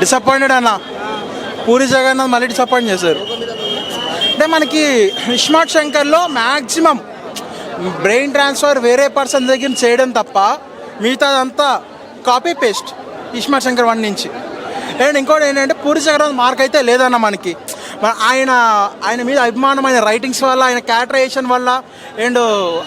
Disappointed అన్న. పూరి జగన్నాథ్ మళ్ళీ disappoint చేశారు. అంటే మనకి ఇస్మార్ట్ శంకర్లో మ్యాక్సిమం బ్రెయిన్ ట్రాన్స్ఫర్ వేరే పర్సన్ దగ్గర చేయడం తప్ప మిగతాదంతా కాపీ పేస్ట్ ఇస్మార్ట్ శంకర్ 1 నుంచి. అండ్ ఇంకోటి ఏంటంటే పూరి జగన్నాథ్ మార్క్ అయితే లేదన్న మనకి. ఆయన మీద అభిమానం, ఆయన రైటింగ్స్ వల్ల, ఆయన క్యారెక్టరైజేషన్ వల్ల, అండ్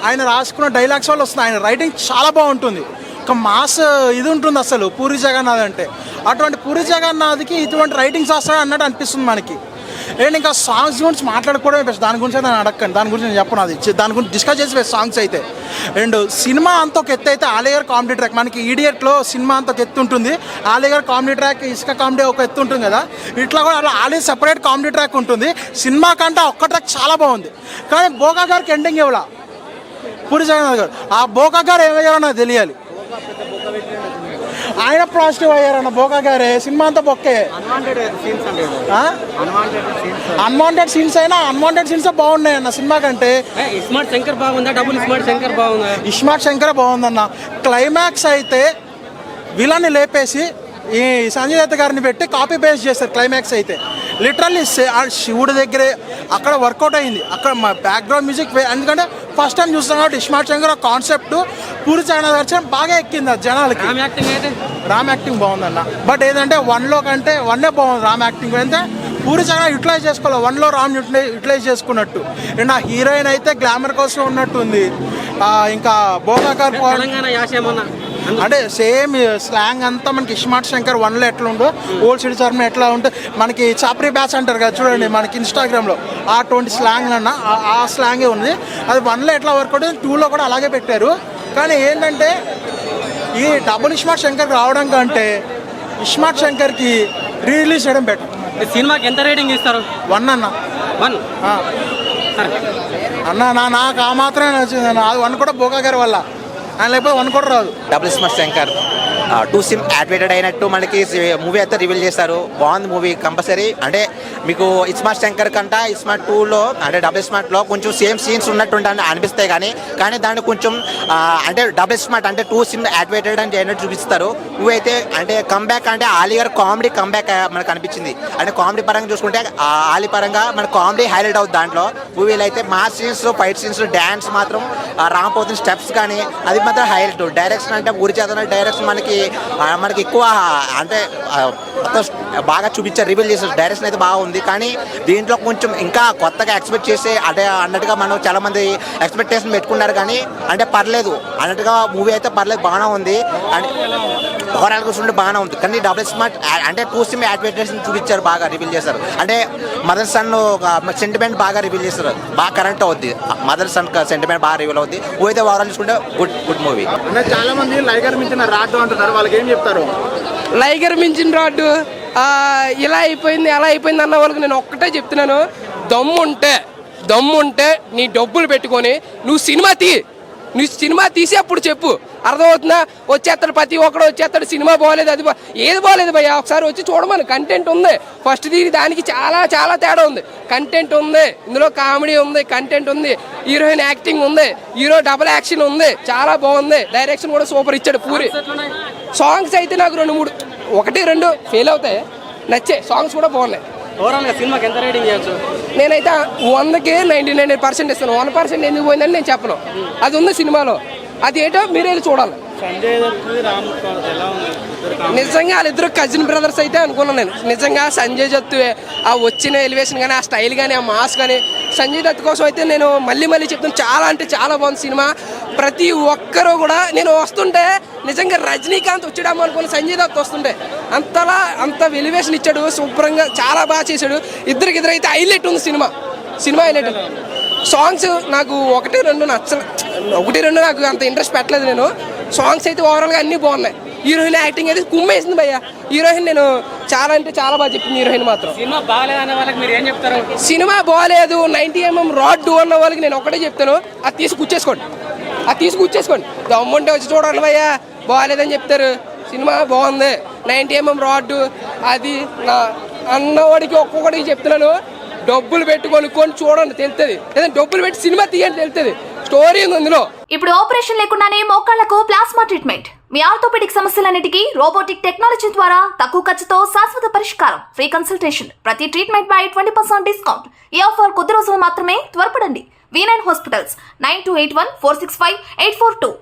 ఆయన రాసుకున్న డైలాగ్స్ వల్ల వస్తుంది. ఆయన రైటింగ్ చాలా బాగుంటుంది, ఒక మాస్ ఇది ఉంటుంది అసలు పూరి జగన్నాథ్ అంటే. అటువంటి పూరి జగన్నాథ్కి ఇటువంటి రైటింగ్స్ వస్తాయి అన్నట్టు అనిపిస్తుంది మనకి. అండ్ ఇంకా సాంగ్స్ గురించి మాట్లాడుకోవడమే బెస్ట్. దాని గురించి నేను అడగండి, దాని గురించి నేను చెప్పను. అది దాని గురించి డిస్కస్ చేసి సాంగ్స్ అయితే. అండ్ సినిమా అంత ఒక ఎత్తు అయితే ఆలియర్ కామెడీ ట్రాక్, మనకి ఈడియట్లో సినిమా అంత ఒక ఎత్తు ఉంటుంది, ఆలియర్ కామెడీ ట్రాక్, ఇసుక కామెడీ ఒక ఎత్తు ఉంటుంది కదా. ఇట్లా కూడా అలా ఆలియర్ సెపరేట్ కామెడీ ట్రాక్ ఉంటుంది. సినిమా కంటే ఒక్క ట్రాక్ చాలా బాగుంది. కానీ బోకా గారికి ఎండింగ్ ఇవ్వాల పూరి జగన్నాథ్ గారు. ఆ బోకా గారు ఏమయ్యారో నాకు తెలియాలి. ఆయన పాజిటివ్ అయ్యారన్న బోకా గారే. సినిమా అంతా బొక్కే. అన్వాంటెడ్ సీన్స్ అయినా అన్వాంటెడ్ సీన్స్ బాగున్నాయి అన్న సినిమా కంటే. ఇస్మార్ట్ శంకర్ బాగుందా, డబుల్ ఇస్మార్ట్ శంకర్ బాగుందా? ఇస్మార్ట్ శంకర్ బాగుందన్న. క్లైమాక్స్ అయితే విలన్ని లేపేసి ఈ సంజయ్ దత్ గారిని పెట్టి కాపీ పేస్ట్ చేస్తారు. క్లైమాక్స్ అయితే లిటరల్లీ శివుడి దగ్గరే అక్కడ వర్కౌట్ అయింది. అక్కడ మా బ్యాక్గ్రౌండ్ మ్యూజిక్, ఎందుకంటే ఫస్ట్ టైం చూస్తాం కాబట్టి ఇస్మార్ట్ శంకర్ కాన్సెప్ట్ పూరి జగన్నాథ్ గారు బాగా ఎక్కింది జనాలకి. రామ్ యాక్టింగ్ బాగుందన్న. బట్ ఏదంటే 1లో కంటే 1 బాగుంది రామ్ యాక్టింగ్. అంటే పూరి జగన్నాథ్ యూటిలైజ్ చేసుకోవాలి, 1లో రామ్ యూటిలైజ్ చేసుకున్నట్టు. అండ్ ఆ హీరోయిన్ అయితే గ్లామర్ కోసం ఉన్నట్టు ఉంది. ఇంకా బోకా గారు అంటే సేమ్ స్లాంగ్ అంతా మనకి ఇస్మార్ట్ శంకర్ 1లో ఎట్లా ఉండో, ఓల్డ్ సిటీ చర్మ ఎట్లా ఉంటే మనకి చాప్రీ బ్యాచ్ అంటారు కదా చూడండి మనకి ఇన్స్టాగ్రామ్లో, అటువంటి స్లాంగ్ అన్న ఆ స్లాంగే ఉంది. అది 1లో ఎట్లా వర్కౌట్ 2లో కూడా అలాగే పెట్టారు. కానీ ఏంటంటే ఈ డబుల్ ఇస్మార్ట్ శంకర్కి రావడం కంటే ఇస్మార్ట్ శంకర్కి రిలీజ్ చేయడం బెటర్. సినిమాకి ఎంత రేటింగ్ ఇస్తారు? 1 అన్న. 1 అన్న నాకు ఆ మాత్రమే నచ్చింది అన్న. అది 1 కూడా బోకా గారి వల్ల, ఆయన లేకపోతే 1 కూడా రాదు. Double iSmart Shankar 2 SIM activated అయినట్టు మనకి మూవీ అయితే రివీల్ చేస్తారు. బాగుంది మూవీ కంపల్సరీ. అంటే మీకు ఇస్మార్ట్ శంకర్ కంటే ఇస్మార్ట్ 2లో అంటే డబుల్ స్మార్ట్లో కొంచెం సేమ్ సీన్స్ ఉన్నట్టు అనిపిస్తాయి. కానీ దాన్ని కొంచెం అంటే డబుల్ స్మార్ట్ అంటే 2 సిమ్ యాక్టివేటెడ్ అని అయినట్టు చూపిస్తారు. మూవీ అయితే అంటే కంబ్యాక్ అంటే ఆలియర్ కామెడీ కంబ్యాక్ మనకు అనిపించింది. అంటే కామెడీ పరంగా చూసుకుంటే ఆలి పరంగా మన కామెడీ హైలైట్ అవుతుంది దాంట్లో. మూవీలో అయితే mass scenes, fight scenes, dance మాత్రం రాకపోతున్న స్టెప్స్ కానీ అది మాత్రం హైలైట్. డైరెక్షన్ అంటే ఊరి చేతన డైరెక్షన్ మనకి ఎక్కువ అంటే బాగా చూపించారు, రివీల్ చేశారు. డైరెక్షన్ అయితే బాగుంది. కానీ దీంట్లో కొంచెం ఇంకా కొత్తగా ఎక్స్పెక్ట్ చేసి అంటే అన్నట్టుగా మనం చాలా మంది ఎక్స్పెక్టేషన్ పెట్టుకున్నారు. కానీ అంటే పర్లేదు అన్నట్టుగా మూవీ అయితే పర్లేదు, బాగానే ఉంది. అండ్ ఓవరాల్ చూసుకుంటే బాగానే ఉంది. కానీ డబుల్ స్మార్ట్ అంటే 2 సిమ్ యాక్టివేషన్ చూపించారు, బాగా రివీల్ చేశారు. అంటే మదర్ సన్ సెంటిమెంట్ బాగా రివీల్ చేస్తారు, బాగా కరెంట్ అవుద్ది. మదర్ సన్ సెంటిమెంట్ బాగా రివీల్ అవుద్ది. మూవీ అయితే ఓవరాల్ చూసుకుంటే గుడ్ మూవీ. చాలా మంది లైగర్ మించిన రాడ్డు అంటున్నారు, వాళ్ళకి ఏం చెప్తారు? లైగర్ మించిన రాడ్డు ఇలా అయిపోయింది అలా అయిపోయింది అన్న వాళ్ళకి నేను ఒక్కటే చెప్తున్నాను, దమ్ముంటే నీ డబ్బులు పెట్టుకొని నువ్వు సినిమా తీసి అప్పుడు చెప్పు. అర్థమవుతుందా? వచ్చేస్తాడు ప్రతి ఒక్కడు వచ్చేస్తాడు, సినిమా బాగోలేదు, అది ఏది బాగోలేదు భయ్యా, ఒకసారి వచ్చి చూడమని. కంటెంట్ ఉంది, ఫస్ట్ దానికి చాలా చాలా తేడా ఉంది. కంటెంట్ ఉంది, ఇందులో కామెడీ ఉంది, కంటెంట్ ఉంది, హీరోయిన్ యాక్టింగ్ ఉంది, హీరో డబుల్ యాక్షన్ ఉంది, చాలా బాగుంది. డైరెక్షన్ కూడా సూపర్ ఇచ్చాడు పూరి. సాంగ్స్ అయితే నాకు 2-3 1, 2 ఫెయిల్ అవుతాయి, నచ్చే సాంగ్స్ కూడా బాగున్నాయి. ఓవరాల్గా సినిమాకి ఎంత రేటింగ్ చేయొచ్చు? నేనైతే 100కి 99% ఇస్తాను. 1% ఎందుకు పోయిందని నేను చెప్పను, అది ఉంది సినిమాలో. అది ఏంటో మీరే చూడాలి. నిజంగా వాళ్ళిద్దరు కజిన్ బ్రదర్స్ అయితే అనుకున్నాను నేను. నిజంగా సంజయ్ దత్ ఆ వచ్చిన ఎలివేషన్ కానీ, ఆ స్టైల్ కానీ, ఆ మాస్ కానీ, సంజయ్ దత్ కోసం అయితే నేను మళ్ళీ చెప్తాను, చాలా అంటే చాలా బాగుంది సినిమా. ప్రతి ఒక్కరూ కూడా నేను వస్తుంటే నిజంగా రజనీకాంత్ వచ్చాడేమో అనుకున్న సంజయ్ దత్ వస్తుంటే అంత ఎలివేషన్ ఇచ్చాడు, శుభ్రంగా చాలా బాగా చేశాడు. ఇద్దరు అయితే హైలైట్ ఉంది సినిమా హైలైట్. సాంగ్స్ నాకు 1-2 నచ్చలేదు, 1-2 నాకు అంత ఇంట్రెస్ట్ పెట్టలేదు నేను. సాంగ్స్ అయితే ఓవరాల్గా అన్నీ బాగున్నాయి. హీరోయిన్ యాక్టింగ్ అయితే కుమ్మేసింది భయ్య. హీరోయిన్ నేను చాలా అంటే చాలా బాగా చెప్పింది హీరోయిన్ మాత్రం. సినిమా బాగాలేదు అన్న వాళ్ళకి మీరు ఏం చెప్తారు? సినిమా బాగాలేదు 90mm రాడ్ అన్న వాళ్ళకి నేను ఒకటే చెప్తాను, అది తీసి కూర్చేసుకోండి. దమ్ముంటే వచ్చి చూడండి భయ్య, బాగాలేదని చెప్తారు. సినిమా బాగుంది, 90mm రాడ్ అది నా అన్నవాడికి ఒక్కొక్కడికి చెప్తున్నాను, డబ్బులు పెట్టి కొనుక్కొని చూడండి తెలుస్తుంది, లేదా డబ్బులు పెట్టి సినిమా తీయండి తెలుస్తుంది, స్టోరీ ఉంది అందులో. ఇప్పుడు ఆపరేషన్ లేకుండానే మోకాళ్లకు ప్లాస్మా ట్రీట్మెంట్. మీ ఆర్థోపెడిక్ సమస్యలన్నిటికీ రోబోటిక్ టెక్నాలజీ ద్వారా తక్కువ ఖర్చుతో శాశ్వత పరిష్కారం. Free consultation. ప్రతి ట్రీట్మెంట్ పై 20% డిస్కౌంట్. ఈ ఆఫర్ కొద్ది రోజులు మాత్రమే. త్వరపడండి. V9 hospitals 9281 465 842.